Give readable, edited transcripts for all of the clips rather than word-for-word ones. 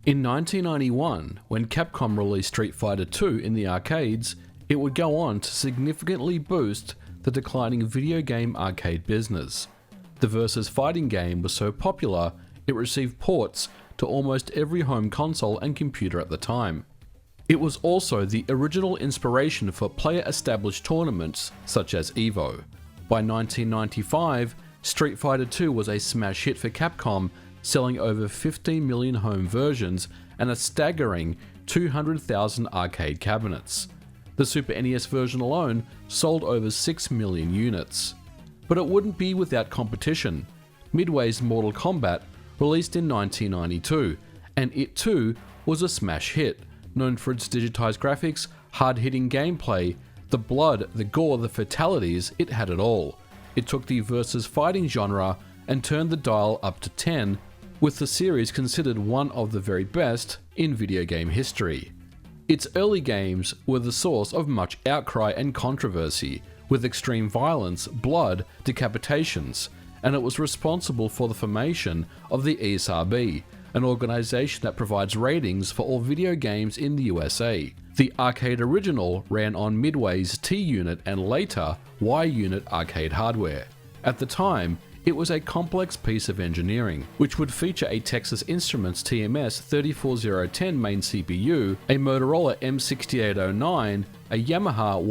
In 1991, when Capcom released Street Fighter II in the arcades, it would go on to significantly boost the declining video game arcade business. The versus fighting game was so popular, it received ports to almost every home console and computer at the time. It was also the original inspiration for player-established tournaments such as EVO. By 1995, Street Fighter II was a smash hit for Capcom, selling over 15 million home versions and a staggering 200,000 arcade cabinets. The Super NES version alone sold over 6 million units. But it wouldn't be without competition. Midway's Mortal Kombat released in 1992, and it too was a smash hit, known for its digitized graphics, hard-hitting gameplay, the blood, the gore, the fatalities. It had it all. It took the versus fighting genre and turned the dial up to 10, with the series considered one of the very best in video game history. Its early games were the source of much outcry and controversy, with extreme violence, blood, decapitations, and it was responsible for the formation of the ESRB, an organization that provides ratings for all video games in the USA. The arcade original ran on Midway's T-Unit and later Y-Unit arcade hardware. At the time, it was a complex piece of engineering, which would feature a Texas Instruments TMS 34010 main CPU, a Motorola M6809, a Yamaha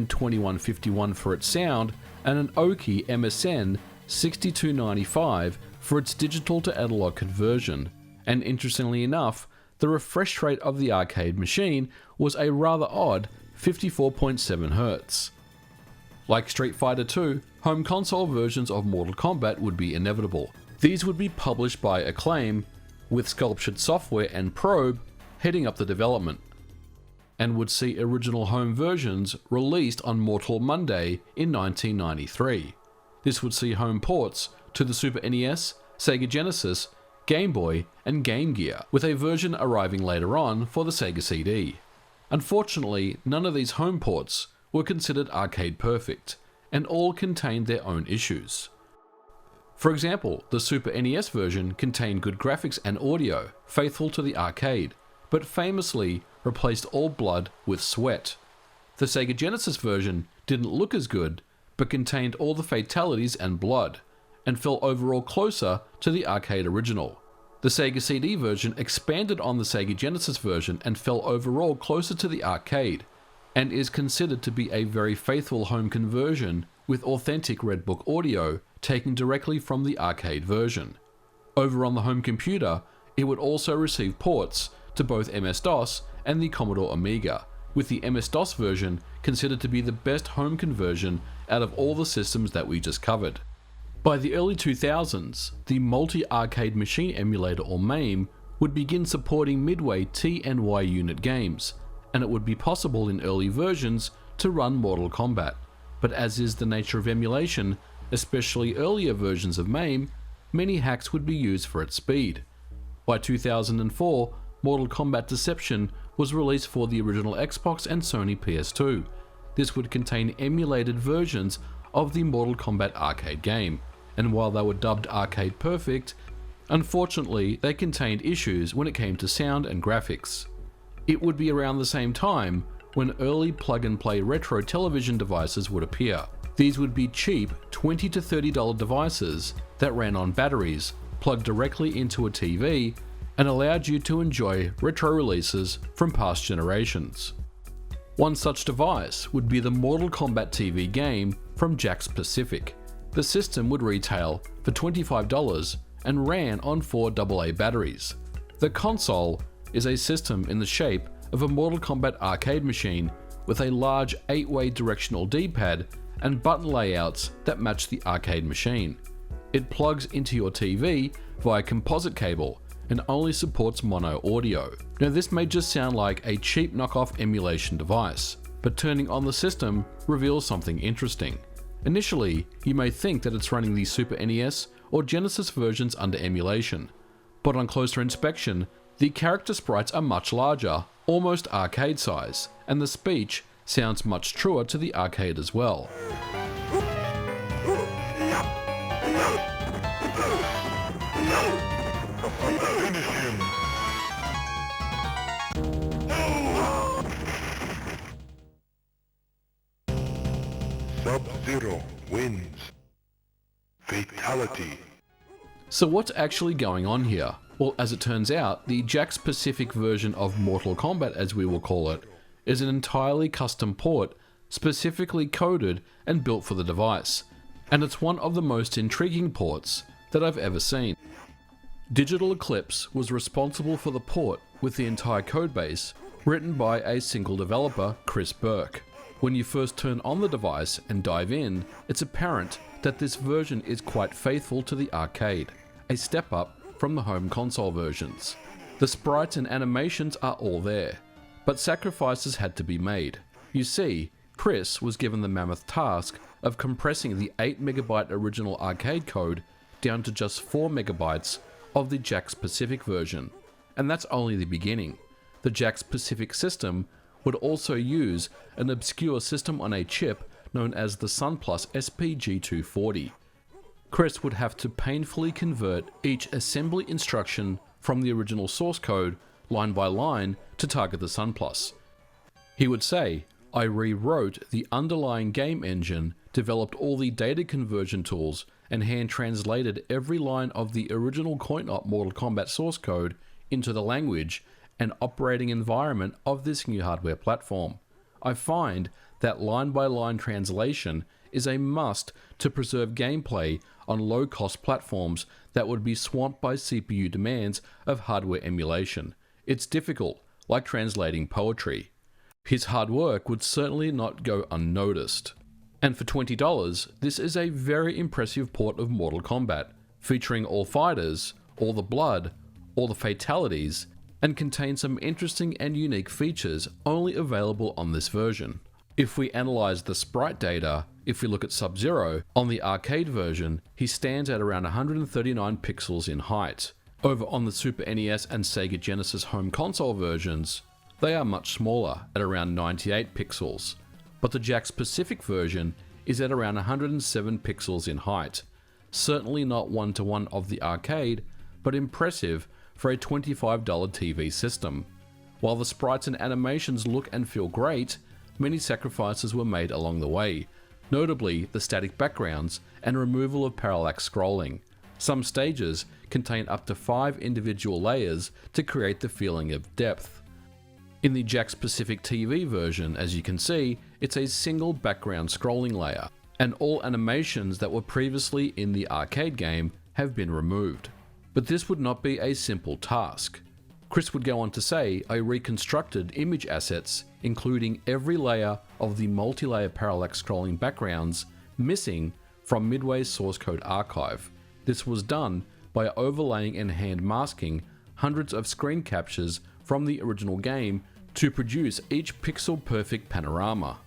YM2151 for its sound, and an Oki MSN 6295 for its digital to analog conversion. And interestingly enough, the refresh rate of the arcade machine was a rather odd 54.7 Hz. Like Street Fighter II, home console versions of Mortal Kombat would be inevitable. These would be published by Acclaim, with Sculptured Software and Probe heading up the development, and would see original home versions released on Mortal Monday in 1993. This would see home ports to the Super NES, Sega Genesis, Game Boy, and Game Gear, with a version arriving later on for the Sega CD. Unfortunately, none of these home ports were considered arcade perfect, and all contained their own issues. For example, the Super NES version contained good graphics and audio, faithful to the arcade, but famously replaced all blood with sweat. The Sega Genesis version didn't look as good, but contained all the fatalities and blood, and fell overall closer to the arcade original. The Sega CD version expanded on the Sega Genesis version and fell overall closer to the arcade, and is considered to be a very faithful home conversion with authentic Red Book audio taken directly from the arcade version. Over on the home computer, it would also receive ports to both MS-DOS and the Commodore Amiga, with the MS-DOS version considered to be the best home conversion out of all the systems that we just covered. By the early 2000s, the Multi-Arcade Machine Emulator, or MAME, would begin supporting Midway T and Y unit games, and it would be possible in early versions to run Mortal Kombat. But as is the nature of emulation, especially earlier versions of MAME, many hacks would be used for its speed. By 2004, Mortal Kombat Deception was released for the original Xbox and Sony PS2. This would contain emulated versions of the Mortal Kombat arcade game, and while they were dubbed Arcade Perfect, unfortunately they contained issues when it came to sound and graphics. It would be around the same time when early plug-and-play retro television devices would appear. These would be cheap $20 to $30 devices that ran on batteries, plugged directly into a TV, and allowed you to enjoy retro releases from past generations. One such device would be the Mortal Kombat TV game from Jakks Pacific. The system would retail for $25 and ran on 4 AA batteries. The console is a system in the shape of a Mortal Kombat arcade machine with a large 8-way directional D-pad and button layouts that match the arcade machine. It plugs into your TV via composite cable and only supports mono audio. Now this may just sound like a cheap knockoff emulation device, but turning on the system reveals something interesting. Initially, you may think that it's running the Super NES or Genesis versions under emulation, but on closer inspection, the character sprites are much larger, almost arcade size, and the speech sounds much truer to the arcade as well. Finish him! Sub-Zero wins. Fatality. So what's actually going on here? Well, as it turns out, the Jakks Pacific version of Mortal Kombat, as we will call it, is an entirely custom port, specifically coded and built for the device. And it's one of the most intriguing ports that I've ever seen. Digital Eclipse was responsible for the port with the entire codebase, written by a single developer, Chris Burke. When you first turn on the device and dive in, it's apparent that this version is quite faithful to the arcade, a step up from the home console versions. The sprites and animations are all there, but sacrifices had to be made. You see, Chris was given the mammoth task of compressing the 8 MB original arcade code down to just 4 MB of the Jakks Pacific version. And that's only the beginning. The Jakks Pacific system would also use an obscure system on a chip known as the Sunplus SPG240. Chris would have to painfully convert each assembly instruction from the original source code line by line to target the Sunplus. He would say, "I rewrote the underlying game engine, developed all the data conversion tools, and hand translated every line of the original coin-op Mortal Kombat source code into the language and operating environment of this new hardware platform. I find that line-by-line translation is a must to preserve gameplay on low-cost platforms that would be swamped by CPU demands of hardware emulation. It's difficult, like translating poetry." His hard work would certainly not go unnoticed. And for $20, this is a very impressive port of Mortal Kombat, featuring all fighters, all the blood, all the fatalities, and contains some interesting and unique features only available on this version. If we analyze the sprite data, if we look at Sub-Zero, on the arcade version, he stands at around 139 pixels in height. Over on the Super NES and Sega Genesis home console versions, they are much smaller, at around 98 pixels. But the Jakks Pacific version is at around 107 pixels in height. Certainly not one-to-one of the arcade, but impressive for a $25 TV system. While the sprites and animations look and feel great, many sacrifices were made along the way, notably the static backgrounds and removal of parallax scrolling. Some stages contain up to 5 individual layers to create the feeling of depth. In the Jakks Pacific TV version, as you can see, it's a single background scrolling layer, and all animations that were previously in the arcade game have been removed. But this would not be a simple task. Chris would go on to say, "I reconstructed image assets, including every layer of the multi-layer parallax scrolling backgrounds missing from Midway's source code archive. This was done by overlaying and hand masking hundreds of screen captures from the original game to produce each pixel-perfect panorama."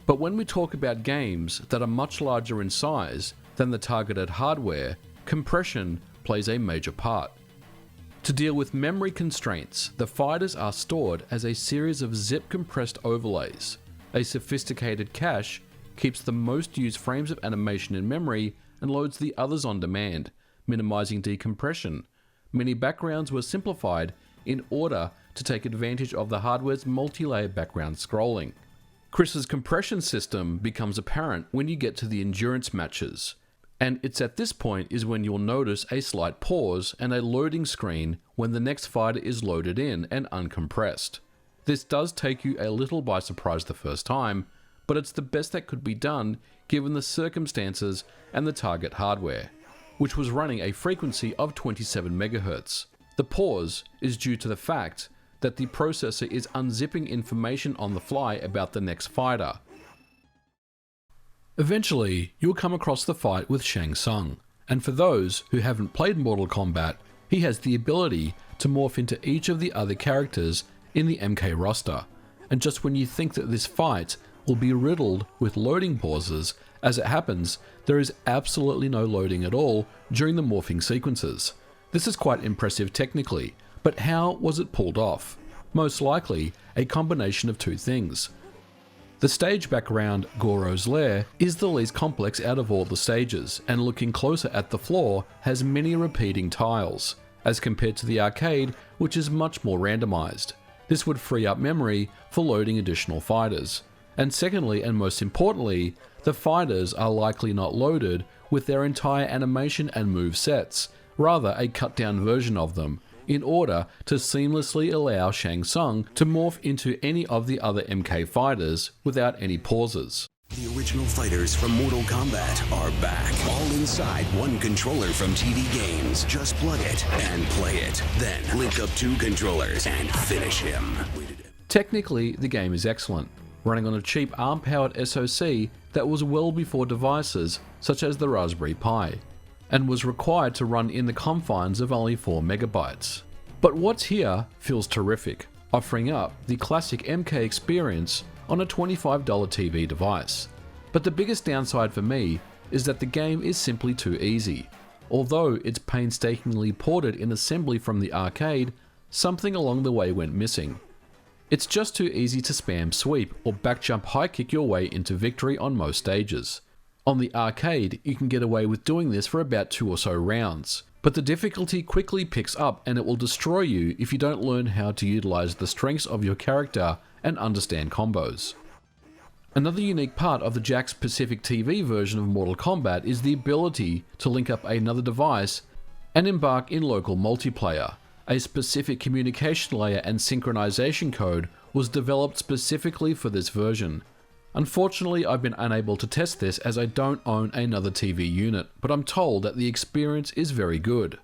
But when we talk about games that are much larger in size than the targeted hardware, compression plays a major part. To deal with memory constraints, the fighters are stored as a series of zip-compressed overlays. A sophisticated cache keeps the most used frames of animation in memory and loads the others on demand, minimizing decompression. Many backgrounds were simplified in order to take advantage of the hardware's multi-layer background scrolling. Chris's compression system becomes apparent when you get to the endurance matches, and it's at this point is when you'll notice a slight pause and a loading screen when the next fighter is loaded in and uncompressed. This does take you a little by surprise the first time, but it's the best that could be done given the circumstances and the target hardware, which was running a frequency of 27 MHz. The pause is due to the fact that the processor is unzipping information on the fly about the next fighter. Eventually, you'll come across the fight with Shang Tsung, and for those who haven't played Mortal Kombat, he has the ability to morph into each of the other characters in the MK roster, and just when you think that this fight will be riddled with loading pauses, as it happens, there is absolutely no loading at all during the morphing sequences. This is quite impressive technically, but how was it pulled off? Most likely, a combination of two things. The stage background, Goro's Lair, is the least complex out of all the stages, and looking closer at the floor has many repeating tiles, as compared to the arcade, which is much more randomized. This would free up memory for loading additional fighters. And secondly, and most importantly, the fighters are likely not loaded with their entire animation and move sets, rather a cut down version of them, in order to seamlessly allow Shang Tsung to morph into any of the other MK fighters without any pauses. The original fighters from Mortal Kombat are back, all inside one controller from TV Games. Just plug it and play it. Then link up 2 controllers and finish him. Technically, the game is excellent, running on a cheap ARM-powered SoC that was well before devices such as the Raspberry Pi, and was required to run in the confines of only 4 megabytes. But what's here feels terrific, offering up the classic MK experience on a $25 TV device. But the biggest downside for me is that the game is simply too easy. Although it's painstakingly ported in assembly from the arcade, something along the way went missing. It's just too easy to spam sweep or back jump high kick your way into victory on most stages. On the arcade, you can get away with doing this for about 2 or so rounds, but the difficulty quickly picks up and it will destroy you if you don't learn how to utilize the strengths of your character and understand combos. Another unique part of the Jakks Pacific TV version of Mortal Kombat is the ability to link up another device and embark in local multiplayer. A specific communication layer and synchronization code was developed specifically for this version. Unfortunately, I've been unable to test this as I don't own another TV unit, but I'm told that the experience is very good.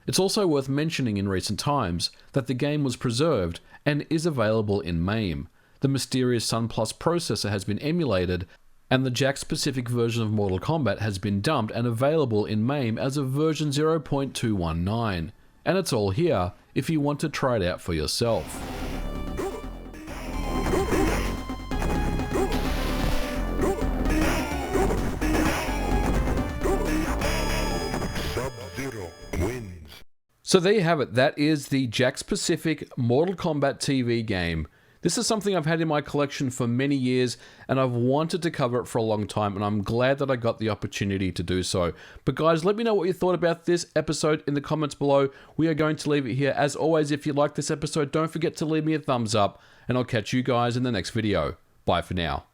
It's also worth mentioning in recent times that the game was preserved and is available in MAME. The mysterious Sun Plus processor has been emulated, and the Jakks Pacific version of Mortal Kombat has been dumped and available in MAME as of version 0.219. And it's all here if you want to try it out for yourself. So there you have it, that is the Jakks Pacific Mortal Kombat TV game. This is something I've had in my collection for many years, and I've wanted to cover it for a long time, and I'm glad that I got the opportunity to do so. But guys, let me know what you thought about this episode in the comments below. We are going to leave it here. As always, if you like this episode, don't forget to leave me a thumbs up, and I'll catch you guys in the next video. Bye for now.